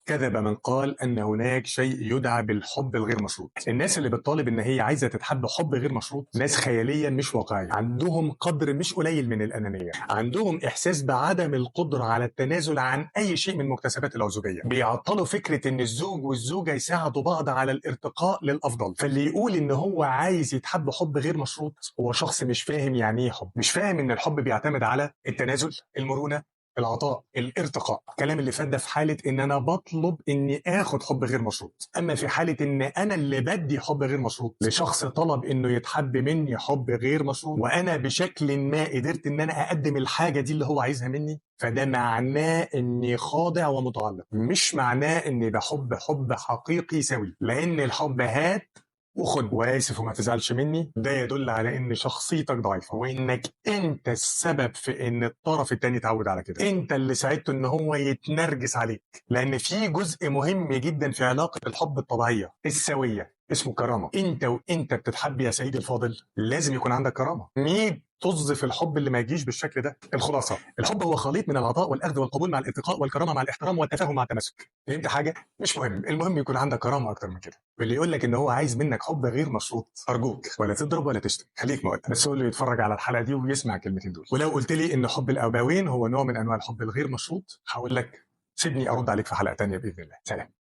كذب من قال أن هناك شيء يدعى بالحب الغير مشروط. الناس اللي بتطالب إن هي عايزة تتحب حب غير مشروط ناس خياليا مش واقعية، عندهم قدر مش قليل من الأنانية، عندهم إحساس بعدم القدرة على التنازل عن أي شيء من مكتسبات العزوبية، بيعطلوا فكرة إن الزوج والزوجة يساعدوا بعض على الارتقاء للأفضل. فاللي يقول إن هو عايز يتحب حب غير مشروط هو شخص مش فاهم يعني إيه حب، مش فاهم إن الحب بيعتمد على التنازل، المرونة، العطاء، الارتقاء. الكلام اللي فات ده في حاله ان انا بطلب اني اخد حب غير مشروط، اما في حاله ان انا اللي بدي حب غير مشروط لشخص طلب انه يتحب مني حب غير مشروط، وانا بشكل ما قدرت ان انا اقدم الحاجه دي اللي هو عايزها مني، فده معناه اني خاضع ومتعلق، مش معناه اني بحب حب حقيقي سوي. لان الحب هات وخد، واسف وما تزعلش مني، ده يدل على ان شخصيتك ضعيفه، وانك انت السبب في ان الطرف التاني اتعود على كده، انت اللي ساعدته ان هو يتنرجس عليك. لان في جزء مهم جدا في علاقه الحب الطبيعيه السويه اسمه كرامه. انت وانت بتتحب يا سيدي الفاضل لازم يكون عندك كرامه. مين طز في الحب اللي ما يجيش بالشكل ده؟ الخلاصه، الحب هو خليط من العطاء والاخذ والقبول مع الارتقاء والكرامه مع الاحترام والتفاهم مع التمسك. فهمت حاجه؟ مش مهم، المهم يكون عندك كرامه اكتر من كده. واللي يقول لك ان هو عايز منك حب غير مشروط، ارجوك ولا تضرب ولا تشتم، خليك مؤدب، بس هو اللي يتفرج على الحلقه دي ويسمع الكلمتين دول. ولو قلت لي ان حب الابوين هو نوع من انواع الحب الغير مشروط، هقول لك سيبني ارد عليك في حلقه تانيه باذن الله. سلام.